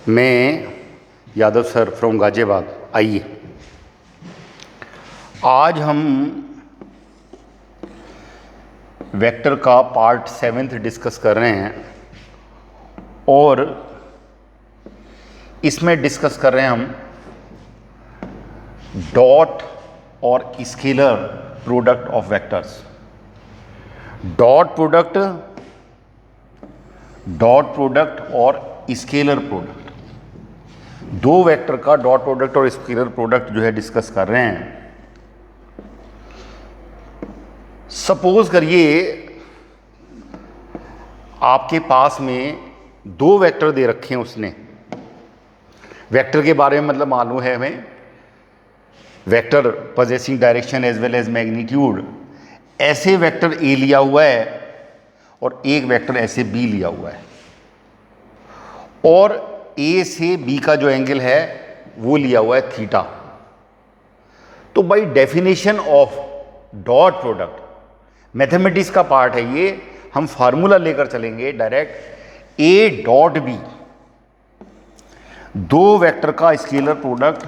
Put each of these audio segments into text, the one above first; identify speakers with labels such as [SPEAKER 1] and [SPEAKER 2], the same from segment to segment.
[SPEAKER 1] मैं Yadav sir from Ghaziabad. आइए आज हम वेक्टर का पार्ट 7 डिस्कस कर रहे हैं और इसमें डिस्कस कर रहे हैं हम डॉट और scalar product of vectors. Dot product और स्केलर प्रोडक्ट, दो वेक्टर का डॉट प्रोडक्ट और स्केलर प्रोडक्ट जो है डिस्कस कर रहे हैं। सपोज करिए आपके पास में दो वेक्टर दे रखे हैं, उसने वेक्टर के बारे में मतलब मालूम है हमें, vector possessing direction as well as magnitude. ऐसे वेक्टर ए लिया हुआ है और एक वेक्टर ऐसे बी लिया हुआ है और ए से बी का जो एंगल है वो लिया हुआ है थीटा। तो by definition of dot product, mathematics का पार्ट है ये, हम फार्मूला लेकर चलेंगे डायरेक्ट। ए डॉट बी, दो वेक्टर का स्केलर प्रोडक्ट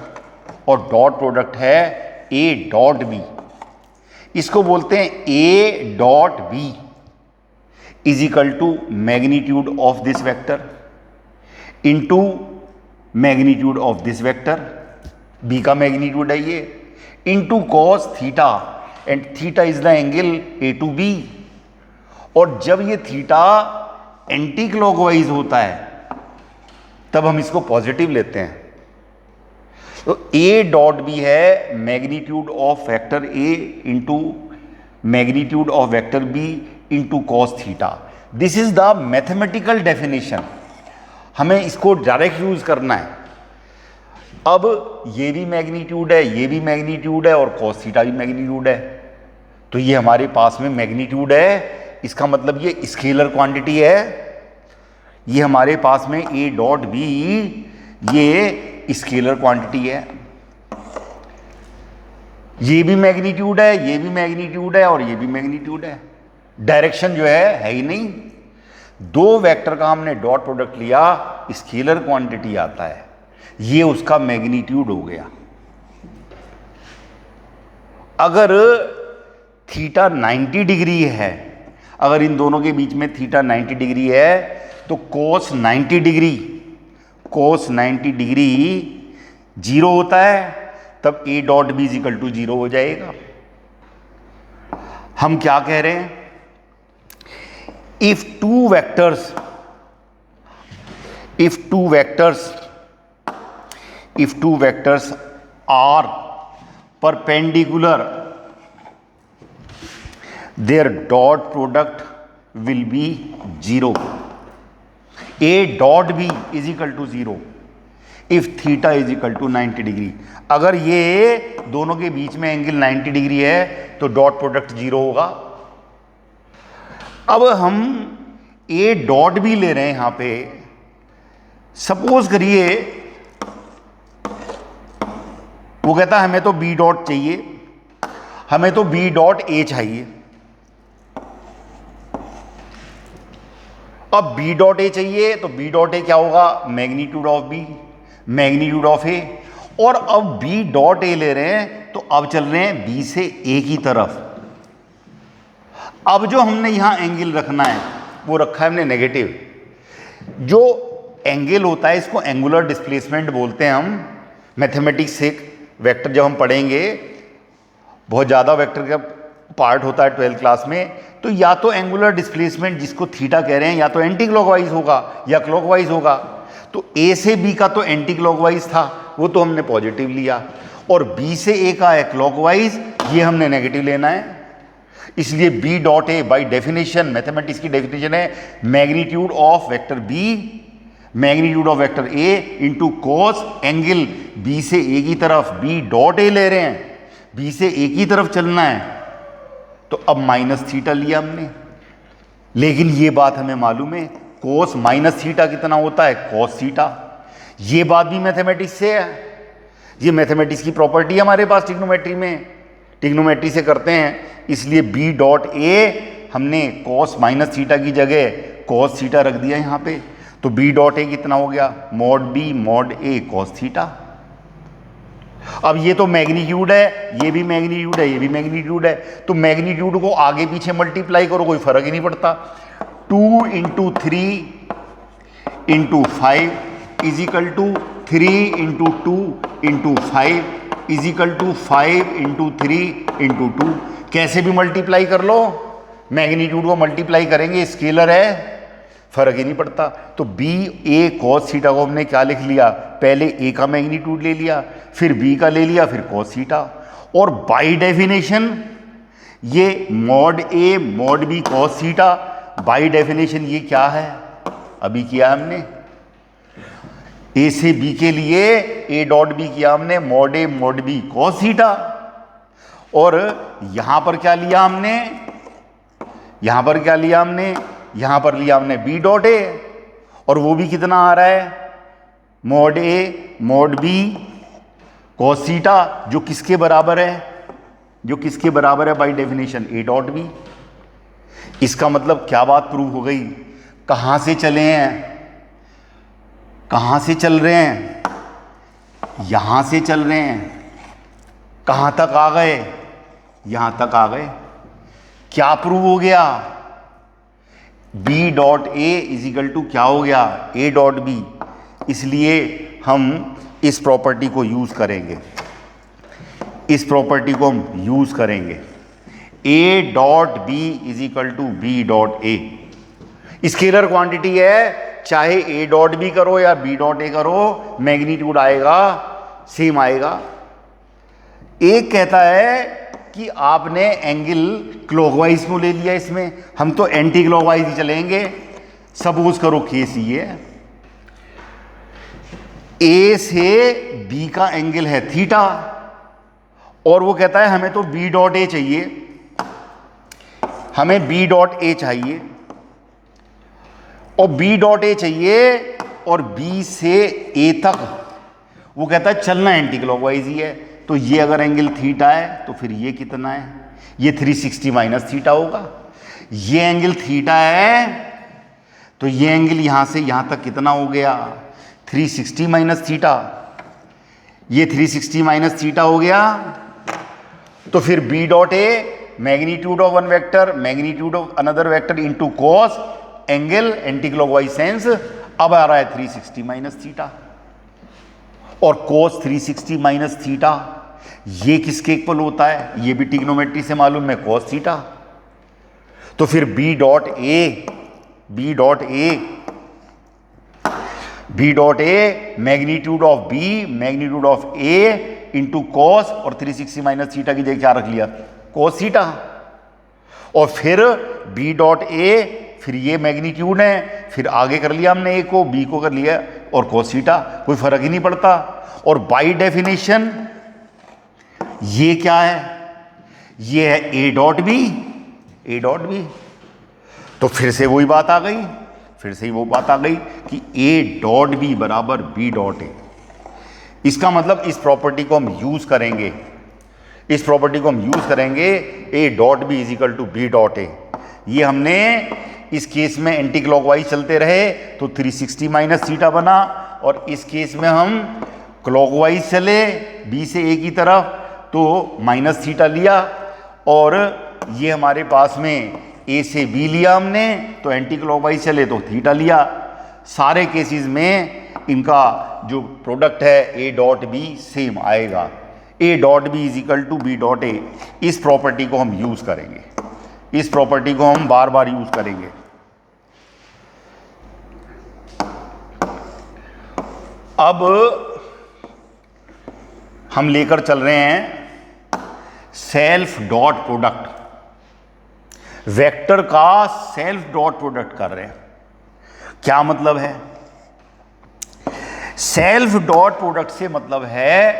[SPEAKER 1] और डॉट प्रोडक्ट है ए डॉट बी। इसको बोलते हैं a dot b is equal to magnitude of this vector into magnitude of this vector, b का मैग्नीट्यूड है ये, into cos theta, and theta is the angle a to b. और जब ये theta anti clockwise होता है तब हम इसको पॉजिटिव लेते हैं। तो ए डॉट बी है magnitude of vector a into magnitude of vector b into cos theta. This is the mathematical definition, हमें इसको डायरेक्ट यूज करना है। अब ये भी मैग्नीट्यूड है, ये भी मैग्नीट्यूड है और कॉस थीटा भी मैग्नीट्यूड है, तो ये हमारे पास में मैग्नीट्यूड है। इसका मतलब ये स्केलर क्वांटिटी है। ये हमारे पास में ए डॉट बी ये स्केलर क्वांटिटी है। ये भी मैग्नीट्यूड है, ये भी मैग्नीट्यूड है और ये भी मैग्नीट्यूड है। डायरेक्शन जो है ही नहीं। दो वेक्टर का हमने डॉट प्रोडक्ट लिया, स्केलर क्वांटिटी आता है, ये उसका मैग्नीट्यूड हो गया। अगर थीटा 90 डिग्री है, अगर इन दोनों के बीच में थीटा 90 डिग्री है तो कोस 90 डिग्री 0 होता है, तब a dot b is equal to 0 हो जाएगा। हम क्या कह रहे हैं, if two vectors are perpendicular, their dot product will be 0. A dot b is equal to 0 if theta is equal to 90 degree. अगर ये दोनों के बीच में एंगल 90 डिग्री है तो डॉट प्रोडक्ट 0 होगा। अब हम ए डॉट भी ले रहे हैं यहां पे। सपोज करिए वो कहता है हमें तो बी डॉट चाहिए, हमें तो बी डॉट ए चाहिए। अब बी डॉट ए चाहिए तो बी डॉट ए क्या होगा, magnitude of b, magnitude of a. और अब बी डॉट ए ले रहे हैं तो अब चल रहे हैं बी से ए की तरफ। अब जो हमने यहां एंगल रखना है वो रखा है हमने नेगेटिव। जो एंगल होता है इसको एंगुलर डिस्प्लेसमेंट बोलते हैं हम। मैथमेटिक्स से वेक्टर जब हम पढ़ेंगे, बहुत ज़्यादा वेक्टर का पार्ट होता है 12th क्लास में, तो या तो एंगुलर डिस्प्लेसमेंट जिसको थीटा कह रहे हैं या तो एंटी क्लॉकवाइज होगा या क्लॉकवाइज होगा। तो ए से बी का तो एंटी क्लॉकवाइज था, वो तो हमने पॉजिटिव लिया, और बी से ए का है क्लॉकवाइज, ये हमने नेगेटिव लेना है। इसलिए b dot a by definition, mathematics की डेफिनेशन है magnitude of vector b, magnitude of vector a into cos angle b से ए की तरफ। बी डॉट ए ले रहे हैं, बी से ए की तरफ चलना है, तो अब माइनस थीटा लिया हमने। लेकिन ये बात हमें मालूम है कोस माइनस थीटा कितना होता है, कॉस थीटा। ये बात भी मैथमेटिक्स से है, ये मैथमेटिक्स की प्रॉपर्टी है हमारे पास ट्रिग्नोमेट्री में, ट्रिग्नोमेट्री से करते हैं। इसलिए बी डॉट ए हमने कॉस माइनस थीटा की जगह कॉस थीटा रख दिया यहाँ पे। तो बी डॉट ए कितना हो गया, मॉड बी मॉड ए कॉस थीटा। अब ये तो मैग्नीट्यूड है, ये भी मैग्नीट्यूड है, ये भी मैग्नीट्यूड है, तो मैग्नीट्यूड को आगे पीछे मल्टीप्लाई करो, कोई फर्क ही नहीं पड़ता। 2 into 3 into 5 is equal to 3 into 2 into 5 is equal to 5 into 3 into 2। कैसे भी मल्टीप्लाई कर लो, मैग्नीट्यूड को मल्टीप्लाई करेंगे, स्केलर है, फर्क ही नहीं पड़ता। तो बी ए कॉस थीटा को हमने क्या लिख लिया, पहले ए का मैग्नीट्यूड ले लिया, फिर बी का ले लिया, फिर कॉस थीटा। और बाय डेफिनेशन ये mod a mod b cos theta, by definition ये क्या है, अभी किया हमने ए से बी के लिए ए डॉट बी किया हमने mod a mod b cos theta. और यहां पर क्या लिया हमने, यहां पर क्या लिया हमने, यहां पर लिया हमने बी डॉट ए, और वो भी कितना आ रहा है, mod a mod b cos theta, जो किसके बराबर है, जो किसके बराबर है by definition a dot b. इसका मतलब क्या बात प्रूव हो गई, कहां से चले हैं, कहां से चल रहे हैं, यहां से चल रहे हैं, कहां तक आ गए, यहां तक आ गए। क्या प्रूव हो गया, b dot a is equal to क्या हो गया, ए डॉट बी। इसलिए हम इस प्रॉपर्टी को यूज करेंगे, इस प्रॉपर्टी को हम यूज करेंगे, a dot b is equal to b dot a. Scalar quantity है, चाहे ए डॉट बी करो या बी डॉट ए करो, मैग्नीट्यूड आएगा सेम आएगा। एक कहता है कि आपने एंगल क्लॉकवाइज में ले लिया, इसमें हम तो एंटी क्लॉकवाइज ही चलेंगे। सपोज करो केस ये ए से बी का एंगल है थीटा, और वो कहता है हमें तो बी डॉट ए चाहिए, हमें बी डॉट ए चाहिए, और बी डॉट ए चाहिए, और बी से ए तक वो कहता है चलना एंटी क्लॉकवाइज ही है। तो ये अगर एंगल थीटा है तो फिर ये कितना है, ये 360 माइनस थीटा होगा। ये एंगल थीटा है तो ये एंगल यहां से यहां तक कितना हो गया, 360 माइनस थीटा, ये 360 माइनस थीटा हो गया। तो फिर b dot a magnitude of one vector magnitude of another vector into cos angle anticlockwise sense, अब आ रहा है 360 माइनस थीटा। और cos 360 माइनस थीटा ये किसके इक्वल होता है, ये भी ट्रिग्नोमेट्री से मालूम है, cos थीटा। तो फिर b dot a magnitude of b magnitude of a into cos, और 360 माइनस थीटा की जगह क्या रख लिया, cos थीटा। और फिर बी डॉट ए, फिर ये मैग्नीट्यूड है, फिर आगे कर लिया हमने ए को, बी को कर लिया, और cos थीटा, कोई फर्क ही नहीं पड़ता। और बाय डेफिनेशन ये क्या है, ये है a dot b, A dot b. तो फिर से वही बात आ गई, फिर से ही वो बात आ गई कि ए डॉट बी बराबर बी डॉट ए। इसका मतलब इस प्रॉपर्टी को हम यूज करेंगे, इस प्रॉपर्टी को हम यूज करेंगे, a dot b is equal to b dot a. ये हमने इस केस में एंटी क्लॉकवाइज चलते रहे तो 360 माइनस थीटा बना, और इस केस में हम क्लॉकवाइज चले बी से ए की तरफ तो माइनस थीटा लिया, और ये हमारे पास में ए से बी लिया हमने तो एंटी क्लॉकवाइज चले तो थीटा लिया। सारे केसेस में इनका जो प्रोडक्ट है ए डॉट बी सेम आएगा, a dot b is equal to b dot a. इस प्रॉपर्टी को हम यूज करेंगे, इस प्रॉपर्टी को हम बार बार यूज करेंगे। अब हम लेकर चल रहे हैं सेल्फ डॉट प्रोडक्ट, वेक्टर का सेल्फ डॉट प्रोडक्ट कर रहे हैं। क्या मतलब है, सेल्फ डॉट प्रोडक्ट से मतलब है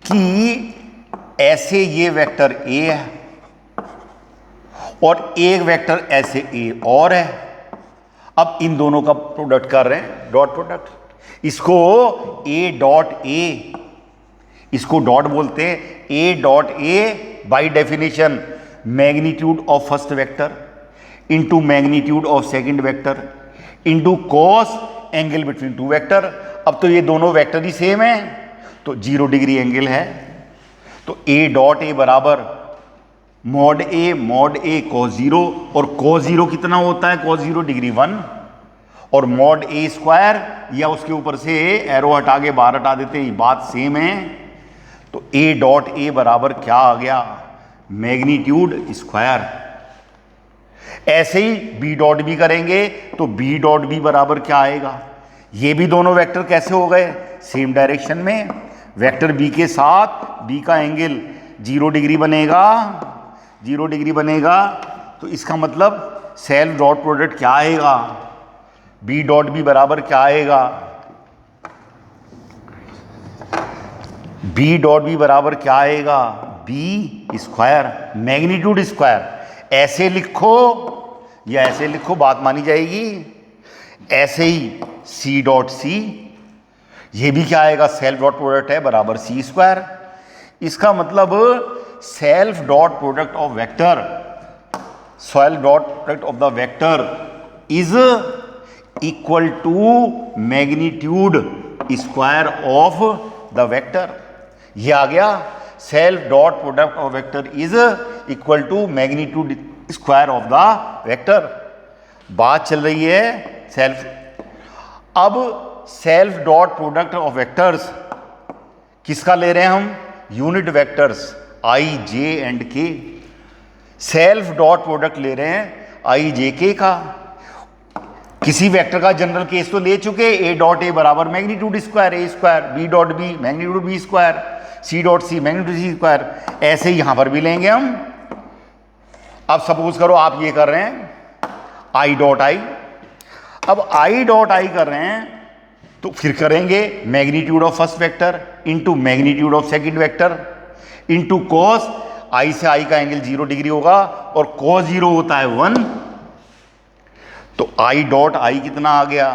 [SPEAKER 1] कि ऐसे ये वेक्टर ए है और एक वेक्टर ऐसे ए और है, अब इन दोनों का प्रोडक्ट कर रहे हैं, डॉट प्रोडक्ट। इसको ए डॉट ए, इसको डॉट बोलते हैं। A dot A by definition magnitude of first vector into magnitude of second vector into cos angle between two vector. अब तो ये दोनों वेक्टर ही सेम है, तो 0 डिग्री एंगल है। तो ए डॉट ए बराबर मॉड ए कॉस 0, और कॉस 0 कितना होता है, कॉस 0 डिग्री 1, और मॉड ए स्क्वायर, या उसके ऊपर से एरो हटा के बाहर हटा देते हैं, बात सेम है। तो ए डॉट ए बराबर क्या आ गया, मैग्नीट्यूड स्क्वायर। ऐसे ही बी डॉट बी करेंगे तो बी डॉट बी बराबर क्या आएगा, ये भी दोनों वेक्टर कैसे हो गए, सेम डायरेक्शन में। वेक्टर बी के साथ बी का एंगल 0 डिग्री बनेगा, 0 डिग्री बनेगा। तो इसका मतलब सेल्फ डॉट प्रोडक्ट क्या आएगा, बी डॉट बी बराबर क्या आएगा, बी डॉट बी बराबर क्या आएगा, बी स्क्वायर मैग्नीट्यूड स्क्वायर। ऐसे लिखो या ऐसे लिखो, बात मानी जाएगी। ऐसे ही सी डॉट सी, ये भी क्या आएगा, सेल्फ डॉट प्रोडक्ट है बराबर सी स्क्वायर। इसका मतलब self dot product of vector, self dot product of the vector is equal to magnitude square of the vector. ये आ गया, self dot product of vector is equal to magnitude square of the vector. बात चल रही है self. अब self dot product of vectors किसका ले रहे हैं हम, unit vectors I J and K. Self dot product ले रहे हैं आई जे के का। किसी वेक्टर का जनरल केस तो ले चुके, ए डॉट ए बराबर magnitude square a square, b dot b magnitude b square, c dot c magnitude c square. ऐसे ही यहां पर भी लेंगे हम। अब सपोज करो आप ये कर रहे हैं आई डॉट आई। अब आई डॉट आई कर रहे हैं तो फिर करेंगे magnitude of first vector into magnitude of second vector into cos. I से आई का एंगल 0 डिग्री होगा और कॉस 0 होता है 1। तो आई डॉट आई कितना आ गया,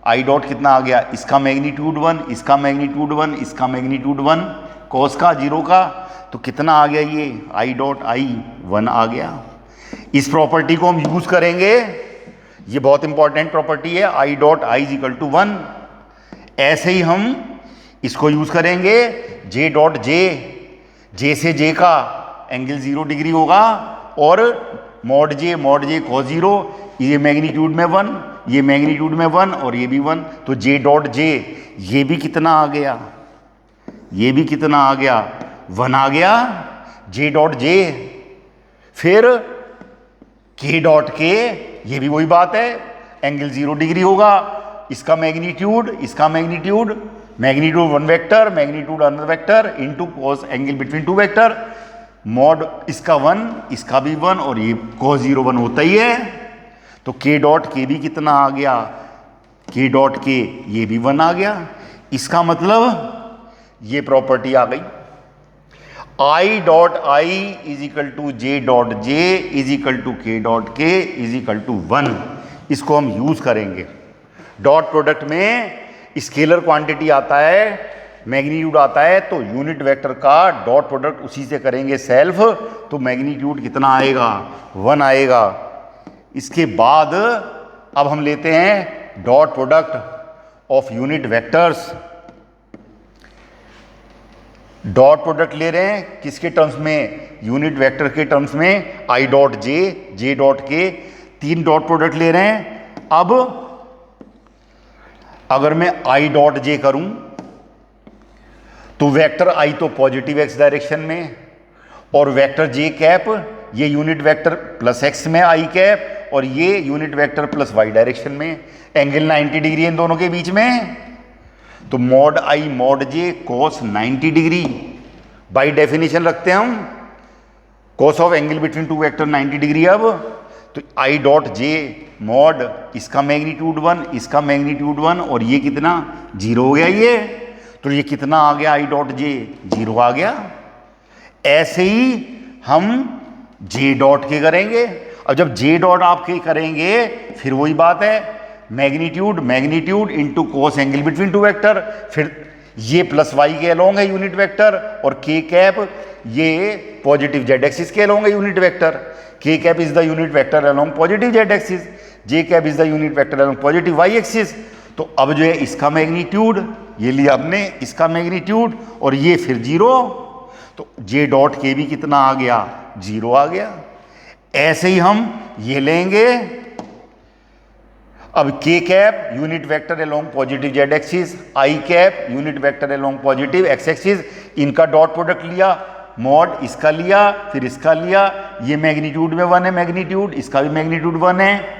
[SPEAKER 1] आई डॉट कितना आ गया, इसका मैग्नीट्यूड 1, इसका मैग्नीट्यूड 1, इसका मैग्नीट्यूड 1, कॉस का 0 का। तो कितना आ गया, ये आई डॉट आई 1 आ गया। इस प्रॉपर्टी को हम यूज करेंगे, ये बहुत इंपॉर्टेंट प्रॉपर्टी है, I dot I is equal to 1। ऐसे ही हम इसको यूज करेंगे जे डॉट जे, जे से जे का एंगल 0 डिग्री होगा और मॉड जे कॉस 0, ये मैग्नीट्यूड में 1, ये मैग्नीट्यूड में 1 और ये भी 1। तो जे डॉट जे, ये भी कितना आ गया, ये भी कितना आ गया, 1 आ गया जे डॉट जे। फिर के डॉट के, ये भी वही बात है, एंगल 0 डिग्री होगा, इसका मैग्नीट्यूड, इसका magnitude, magnitude 1 vector, magnitude another vector into cos angle between 2 vector, mod इसका 1, इसका भी 1 और ये कॉस 0 1 होता ही है। तो के डॉट के भी कितना आ गया, के डॉट के ये भी 1 आ गया। इसका मतलब ये प्रॉपर्टी आ गई, I dot I is equal to J dot J is equal to K dot K is equal to 1। इसको हम यूज करेंगे। डॉट प्रोडक्ट में स्केलर क्वांटिटी आता है, मैग्नीट्यूड आता है, तो यूनिट वेक्टर का डॉट प्रोडक्ट उसी से करेंगे सेल्फ। तो मैग्नीट्यूड कितना आएगा, 1 आएगा। इसके बाद अब हम लेते हैं dot product of unit vectors. Dot product ले रहे हैं किसके टर्म्स में, यूनिट वेक्टर के टर्म्स में, आई डॉट जे, जे डॉट के, 3 डॉट प्रोडक्ट ले रहे हैं। अब अगर मैं आई डॉट जे करूं तो वेक्टर आई तो पॉजिटिव एक्स डायरेक्शन में और वेक्टर जे कैप, ये यूनिट वेक्टर प्लस एक्स में आई कैप और ये unit vector plus Y direction में। एंगल 90 डिग्री इन दोनों के बीच में। तो mod I mod J cos 90 degree, by definition रखते हैं हम cos of angle between 2 vector 90 degree. अब तो आई डॉट जे मॉड, इसका मैग्नीट्यूड 1, इसका मैग्नीट्यूड 1 और ये कितना 0 हो गया ये। तो ये कितना आ गया, आई डॉट जे 0 आ गया। ऐसे ही हम जे डॉट के करेंगे। और जब जे डॉट आपके करेंगे फिर वही बात है, magnitude into cos angle between 2 vector, फिर ये प्लस वाई के अलोंग है यूनिट वेक्टर और के कैप ये पॉजिटिव जेड एक्सिस के अलोंग है unit vector. K cap is the unit vector along positive Z axis. J cap is the unit vector along positive Y axis. तो अब जो है इसका मैग्नीट्यूड ये लिया हमने, इसका मैग्नीट्यूड, और ये फिर जीरो, तो जे डॉट के भी कितना आ गया, जीरो आ गया। ऐसे ही हम ये लेंगे। अब k cap unit vector along positive Z axis, i cap unit vector along positive x axis, इनका डॉट प्रोडक्ट लिया, मॉड इसका लिया, फिर इसका लिया, ये मैग्नीट्यूड में 1 है, मैग्नीट्यूड इसका भी मैग्नीट्यूड 1 है,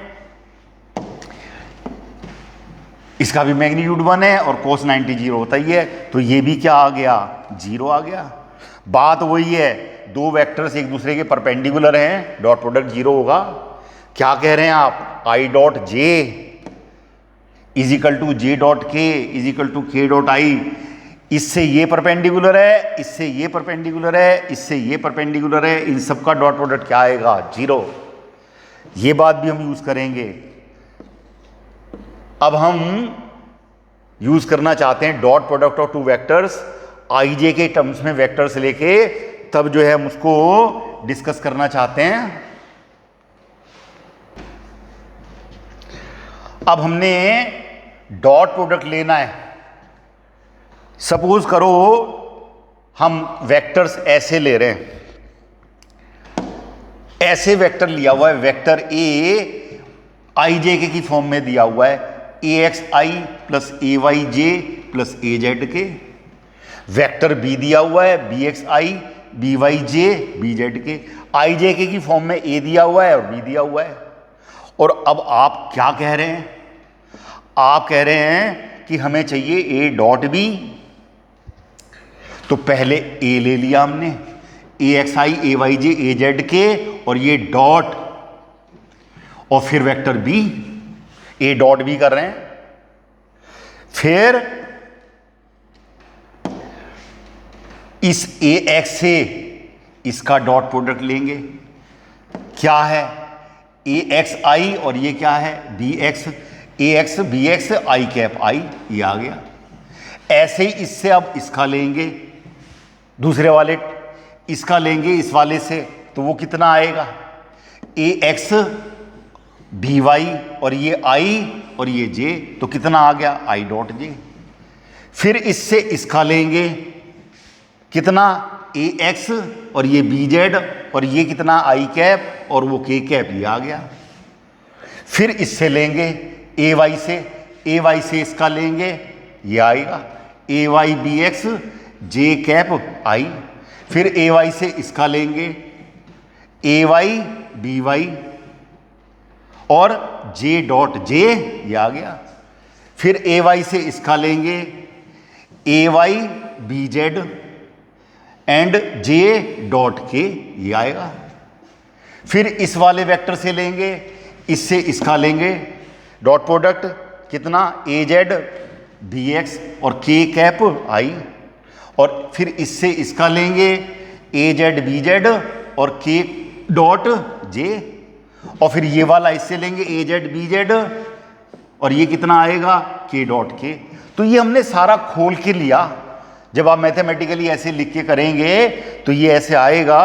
[SPEAKER 1] इसका भी मैग्नीट्यूड 1 है, और cos 90 जीरो होता ही है, तो ये भी क्या आ गया, जीरो आ गया। बात वही है, दो वेक्टर्स एक दूसरे के परपेंडिकुलर हैं, डॉट प्रोडक्ट जीरो होगा। क्या कह रहे हैं आप, I dot J is equal to J dot K is equal to K dot I. इससे ये परपेंडिकुलर है, इससे ये परपेंडिकुलर है, इससे ये परपेंडिकुलर है, इन सबका डॉट प्रोडक्ट क्या आएगा, जीरो। ये बात भी हम यूज करेंगे। अब हम यूज करना चाहते हैं dot product of two vectors, I j k terms में वेक्टर्स लेके, तब जो है हम उसको डिस्कस करना चाहते हैं। अब हमने डॉट प्रोडक्ट लेना है। सपोज करो हम वेक्टर्स ऐसे ले रहे हैं, ऐसे वेक्टर लिया हुआ है, वेक्टर ए आई जे के की फॉर्म में दिया हुआ है, ए x i plus a Y J plus a Z k. Vector b दिया हुआ है, B x I B Y j b Z k. I j के की फॉर्म में ए दिया हुआ है और बी दिया हुआ है। और अब आप क्या कह रहे हैं, आप कह रहे हैं कि हमें चाहिए ए डॉट बी। तो पहले ए ले लिया हमने, A x I A Y J A Z K, और ये डॉट, और फिर वेक्टर बी, ए डॉट बी कर रहे हैं। फिर इस ए एक्स से इसका डॉट प्रोडक्ट लेंगे, क्या है, ए एक्स आई, और ये क्या है, बी एक्स, ए एक्स बी एक्स आई कैप आई, ये आ गया। ऐसे ही इससे अब इसका लेंगे, दूसरे वाले इसका लेंगे इस वाले से, तो वो कितना आएगा, ए एक्स बी वाई, और ये आई और ये जे, तो कितना आ गया, आई डॉट जे। फिर इससे इसका लेंगे, कितना, ए एक्स और ये बी जेड, और ये कितना, आई कैप और वो के कैप, ये आ गया। फिर इससे लेंगे ए वाई से इसका लेंगे, ये आएगा, ए वाई बी एक्स जे कैप आई। फिर ए वाई से इसका लेंगे, ए वाई बी वाई और जे डॉट जे, ये आ गया। फिर ए वाई से इसका लेंगे, a y b z and j dot k, ये आएगा। फिर इस वाले वेक्टर से लेंगे, इससे इसका लेंगे, डॉट प्रोडक्ट कितना, ए जेड बी एक्स और के कैप आई। और फिर इससे इसका लेंगे, ए जेड बी जेड और के डॉट जे। और फिर ये वाला इससे लेंगे, ए जेड बी जेड, और ये कितना आएगा, के डॉट के। तो ये हमने सारा खोल के लिया। जब आप मैथमेटिकली ऐसे लिख के करेंगे तो ये ऐसे आएगा।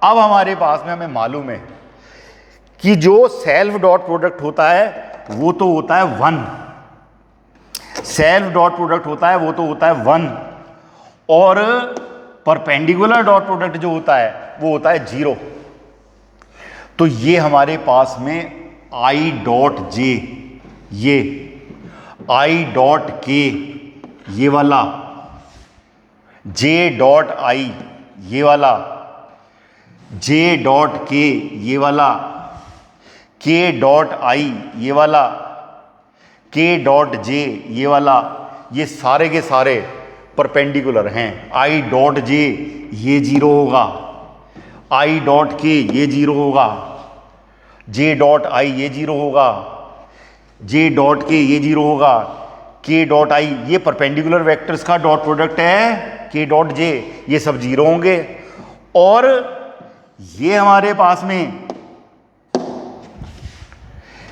[SPEAKER 1] अब हमारे पास में हमें मालूम है कि जो सेल्फ डॉट प्रोडक्ट होता है वो तो होता है 1, सेल्फ डॉट प्रोडक्ट होता है वो तो होता है 1, और परपेंडिकुलर डॉट प्रोडक्ट जो होता है वो होता है 0। तो ये हमारे पास में आई डॉट जे, ये आई डॉट के, ये वाला जे डॉट आई, ये वाला जे डॉट के, ये वाला के डॉट आई, ये वाला के डॉट जे, ये वाला, ये सारे के सारे परपेंडिकुलर हैं। आई डॉट जे ये 0 होगा, आई डॉट के ये 0 होगा, जे डॉट आई ये 0 होगा, जे डॉट के ये 0 होगा, के डॉट आई, ये परपेंडिकुलर वेक्टर्स का डॉट प्रोडक्ट है, के डॉट जे, ये सब 0 होंगे। और ये हमारे पास में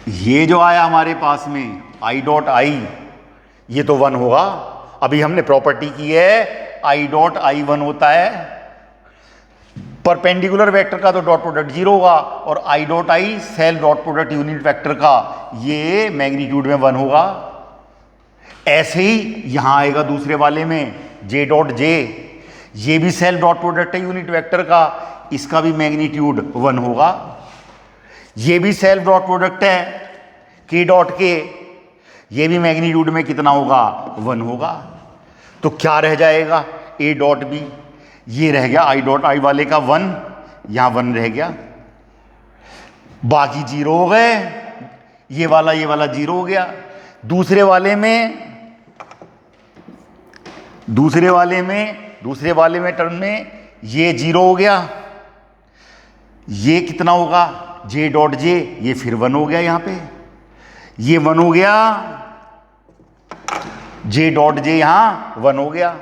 [SPEAKER 1] ये जो आया हमारे पास में आई डॉट आई, ये तो 1 होगा। अभी हमने प्रॉपर्टी की है आई डॉट आई 1 होता है, परपेंडिकुलर वेक्टर का तो डॉट प्रोडक्ट 0 होगा, और आई dot I self dot product unit vector का ये मैग्नीट्यूड में 1 होगा। ऐसे ही यहां आएगा दूसरे वाले में जे डॉट जे, ये भी सेल्फ डॉट प्रोडक्ट है यूनिट वेक्टर का, इसका भी मैग्नीट्यूड 1 होगा। ये भी सेल्फ डॉट प्रोडक्ट है के डॉट के, ये भी मैग्नीट्यूड में कितना होगा 1 होगा। तो क्या रह जाएगा ए डॉट बी, ये रह गया आई डॉट आई वाले का 1, यहां 1 रह गया, बाकी 0 हो गए, ये वाला 0 हो गया। दूसरे वाले में टर्म में ये 0 हो गया, ये कितना होगा जे डॉट जे, ये फिर 1 हो गया, यहां पे ये 1 हो गया, जे डॉट जे यहां 1 हो गया,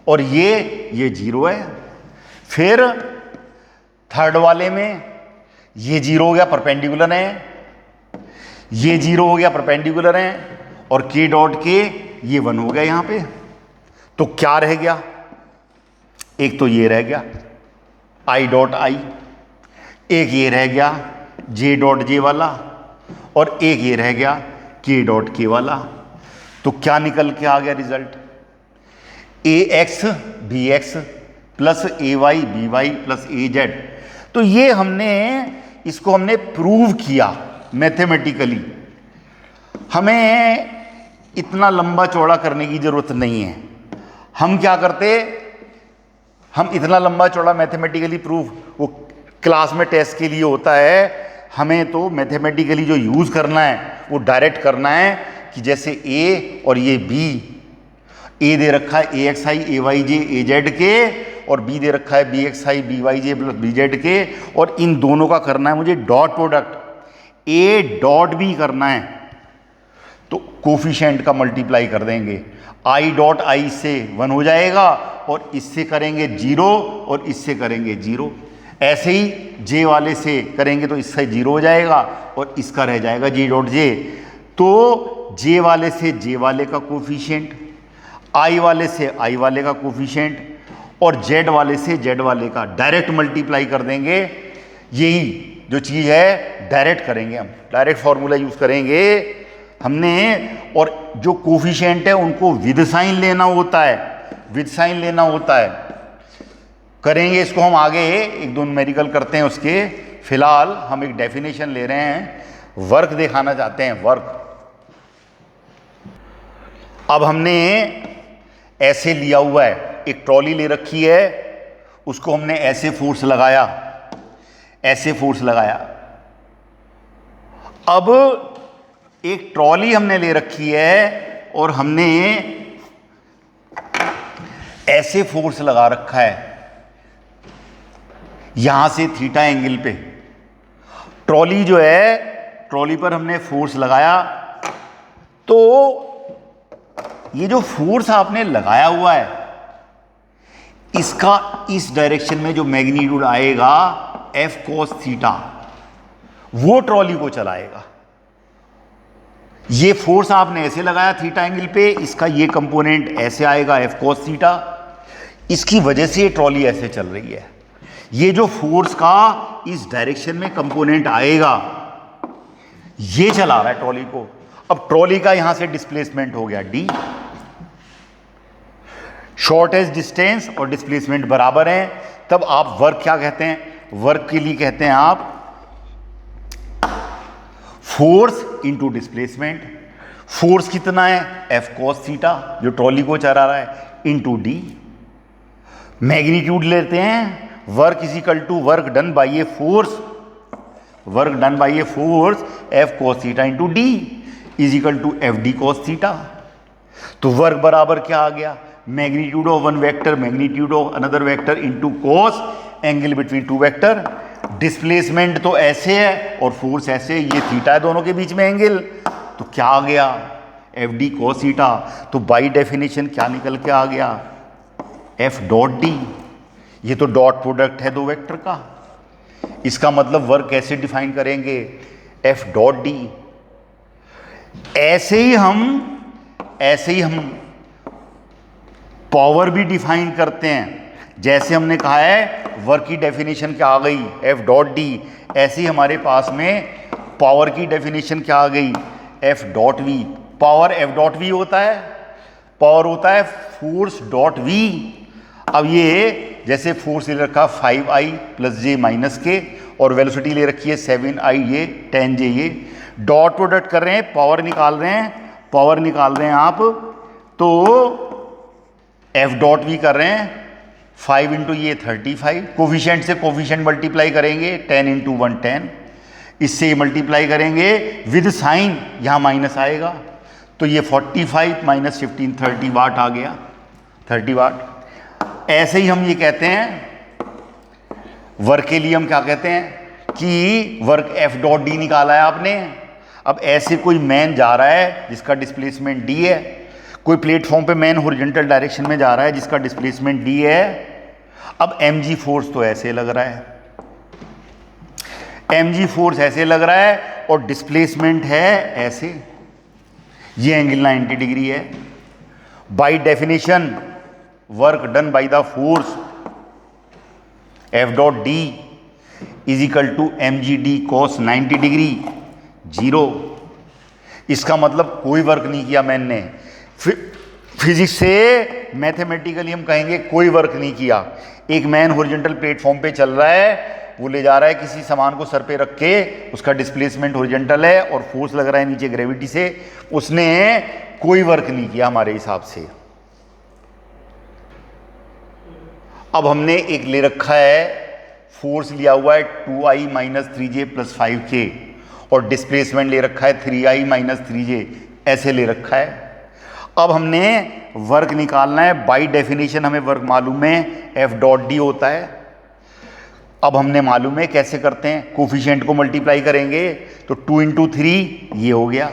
[SPEAKER 1] और ये 0 है। फिर थर्ड वाले में ये 0 हो गया, परपेंडिकुलर है, ये 0 हो गया, परपेंडिकुलर है, और के डॉट के ये 1 हो गया यहां पे। तो क्या रह गया, एक तो ये रह गया आई डॉट आई, एक ये रह गया जे डॉट जे वाला, और एक ये रह गया के डॉट के वाला। तो क्या निकल के आ गया result, A x B x plus a y B Y plus a Z. तो ये इसको हमने प्रूव किया मैथमेटिकली। हमें इतना लंबा चौड़ा करने की जरूरत नहीं है। हम क्या करते, हम इतना लंबा चौड़ा मैथमेटिकली प्रूफ वो क्लास में टेस्ट के लिए होता है। हमें तो मैथमेटिकली जो यूज़ करना है वो डायरेक्ट करना है कि जैसे ए और ये बी, ए दे रखा है ए x I A Y J A Z K, और बी दे रखा है बी एक्स आई बी वाई जे प्लस बी जेड के, और इन दोनों का करना है मुझे dot product A dot B करना है। तो कोफिशिएंट का मल्टीप्लाई कर देंगे, आई डॉट आई से 1 हो जाएगा, और इससे करेंगे 0 और इससे करेंगे 0। ऐसे ही जे वाले से करेंगे तो इससे 0 हो जाएगा, और इसका रह जाएगा जे डॉट जे। तो जे वाले से जे वाले का कोफिशिएंट, आई वाले से आई वाले का कोफिशिएंट, और जेड वाले से जेड वाले का डायरेक्ट मल्टीप्लाई कर देंगे। यही जो चीज़ है डायरेक्ट करेंगे, हम डायरेक्ट फॉर्मूला यूज़ करेंगे हमने। और जो कोफिशिएंट है उनको विद साइन लेना होता है, विद साइन लेना होता है। करेंगे इसको हम आगे, एक दो न्यूमेरिकल करते हैं उसके। फिलहाल हम एक डेफिनेशन ले रहे हैं, वर्क दिखाना चाहते हैं, वर्क। अब हमने ऐसे लिया हुआ है, एक ट्रॉली ले रखी है, उसको हमने ऐसे फोर्स लगाया, ऐसे फोर्स लगाया। अब एक ट्रॉली हमने ले रखी है और हमने ऐसे फोर्स लगा रखा है यहां से थीटा एंगल पे। ट्रॉली जो है, ट्रॉली पर हमने फोर्स लगाया, तो ये जो फोर्स आपने लगाया हुआ है इसका इस डायरेक्शन में जो मैग्नीट्यूड आएगा एफ कॉस थीटा, वो ट्रॉली को चलाएगा। ये फोर्स आपने ऐसे लगाया थीटा एंगल पे, इसका ये कंपोनेंट ऐसे आएगा एफ कॉस थीटा, इसकी वजह से ये ट्रॉली ऐसे चल रही है। ये जो फोर्स का इस डायरेक्शन में कंपोनेंट आएगा ये चला रहा है ट्रॉली को। अब ट्रॉली का यहां से डिस्प्लेसमेंट हो गया डी, शॉर्टेस्ट डिस्टेंस और डिस्प्लेसमेंट बराबर हैं, तब आप वर्क क्या कहते हैं, वर्क के लिए कहते हैं आप फोर्स इंटू डिस्प्लेसमेंट। फोर्स कितना है एफ कॉस थीटा जो ट्रॉली को चला रहा है, इंटू डी। मैग्नीट्यूड लेते हैं, work is equal to work done by a force, work done by a force F cos theta into D is equal to F D cos theta. तो work बराबर क्या आ गया, magnitude of one vector magnitude of another vector into cos angle between two vector. Displacement तो ऐसे है और force ऐसे, ये थीटा है दोनों के बीच में एंगल, तो क्या आ गया एफ डी कॉस थीटा। तो बाई डेफिनेशन क्या निकल के आ गया एफ डॉट डी। ये तो डॉट प्रोडक्ट है दो वेक्टर का, इसका मतलब वर्क कैसे डिफाइन करेंगे एफ डॉट डी। ऐसे ही हम पावर भी डिफाइन करते हैं। जैसे हमने कहा है वर्क की डेफिनेशन क्या आ गई एफ डॉट डी, ऐसे ही हमारे पास में पावर की डेफिनेशन क्या आ गई F dot V. Power F dot V होता है, पावर होता है फोर्स डॉट वी। अब ये जैसे फोर्स ले रखा 5i प्लस जे माइनस के और वेलोसिटी ले रखी है 7i ये 10j ये, डॉट प्रोडक्ट कर रहे हैं, पावर निकाल रहे हैं, पावर निकाल रहे हैं आप, तो एफ डॉट वी कर रहे हैं 5 इंटू ये 35, कोफिशिएंट से कोफिशिएंट मल्टीप्लाई करेंगे 10 इंटू 1 10, इससे मल्टीप्लाई करेंगे विद साइन, यहाँ माइनस आएगा तो ये 45 माइनस 15 30 वाट आ गया, 30 वाट। ऐसे ही हम ये कहते हैं वर्क के लिए हम क्या कहते हैं कि वर्क एफ डॉट डी निकाला है आपने। अब ऐसे कोई मैन जा रहा है जिसका डिस्प्लेसमेंट डी है, कोई प्लेटफॉर्म पे मैन हॉरिजॉन्टल डायरेक्शन में जा रहा है जिसका डिस्प्लेसमेंट डी है। अब mg फोर्स तो ऐसे लग रहा है, mg फोर्स ऐसे लग रहा है और डिस्प्लेसमेंट है ऐसे, ये एंगल 90 डिग्री है। By definition work done by the force F dot D is equal to mg d cos 90 degree 0। इसका मतलब कोई वर्क नहीं किया मैन ने, फिजिक्स से मैथमेटिकली हम कहेंगे कोई वर्क नहीं किया। एक मैन हॉरिजॉन्टल प्लेटफॉर्म पे चल रहा है, वो ले जा रहा है किसी सामान को सर पे रख के, उसका डिस्प्लेसमेंट हॉरिजॉन्टल है और फोर्स लग रहा है नीचे ग्रेविटी से, उसने कोई वर्क नहीं किया हमारे हिसाब से। अब हमने एक ले रखा है, फोर्स लिया हुआ है 2i minus 3j plus 5k और डिस्प्लेसमेंट ले रखा है 3i माइनस 3j, ऐसे ले रखा है। अब हमने वर्क निकालना है, बाय डेफिनेशन हमें वर्क मालूम है एफ डॉट डी होता है। अब हमने मालूम है कैसे करते हैं, कोफिशिएंट को मल्टीप्लाई करेंगे तो 2 इंटू 3 ये हो गया,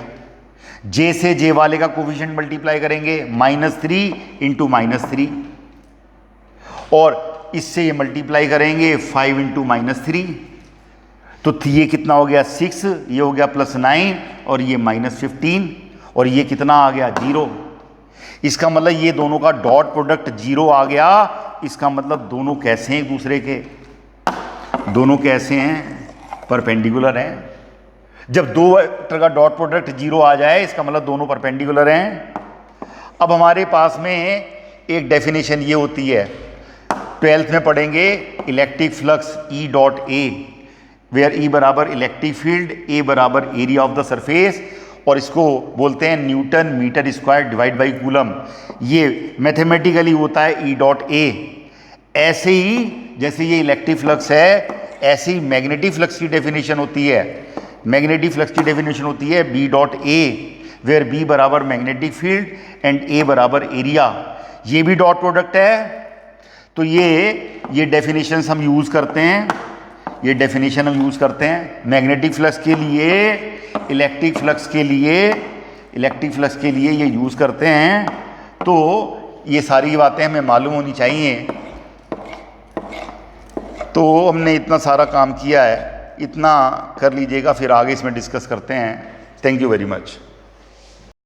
[SPEAKER 1] जे से जे वाले का कोफिशिएंट मल्टीप्लाई करेंगे -3 इंटू -3 और इससे ये मल्टीप्लाई करेंगे 5 इंटू -3 तो ये कितना हो गया 6, ये हो गया +9 और ये -15 और ये कितना आ गया 0। इसका मतलब ये दोनों का डॉट प्रोडक्ट 0 आ गया। इसका मतलब दोनों कैसे हैं एक दूसरे के, दोनों कैसे हैं परपेंडिकुलर हैं। जब दो वेक्टर का डॉट प्रोडक्ट 0 आ जाए इसका मतलब दोनों परपेंडिकुलर हैं। अब हमारे पास में एक डेफिनेशन ये होती है, 12th में पढ़ेंगे electric flux e dot A, where e बराबर इलेक्ट्रिक फील्ड, ए बराबर एरिया ऑफ द सरफेस, और इसको बोलते हैं newton metre square divide by coulomb. ये मैथमेटिकली होता है ई डॉट ए। ऐसे ही जैसे ये इलेक्ट्रिक फ्लक्स है, ऐसे ही मैग्नेटिक फ्लक्स की डेफिनेशन होती है। मैग्नेटिक फ्लक्स की डेफिनेशन होती है B dot A, where B बराबर मैग्नेटिक फील्ड एंड ए बराबर एरिया। ये भी डॉट प्रोडक्ट है। तो ये डेफिनेशंस हम यूज़ करते हैं, ये डेफिनेशन हम यूज़ करते हैं मैग्नेटिक फ्लक्स के लिए, इलेक्ट्रिक फ्लक्स के लिए ये यूज़ करते हैं। तो ये सारी बातें हमें मालूम होनी चाहिए। तो हमने इतना सारा काम किया है, इतना कर लीजिएगा, फिर आगे इसमें डिस्कस करते हैं। Thank you very much.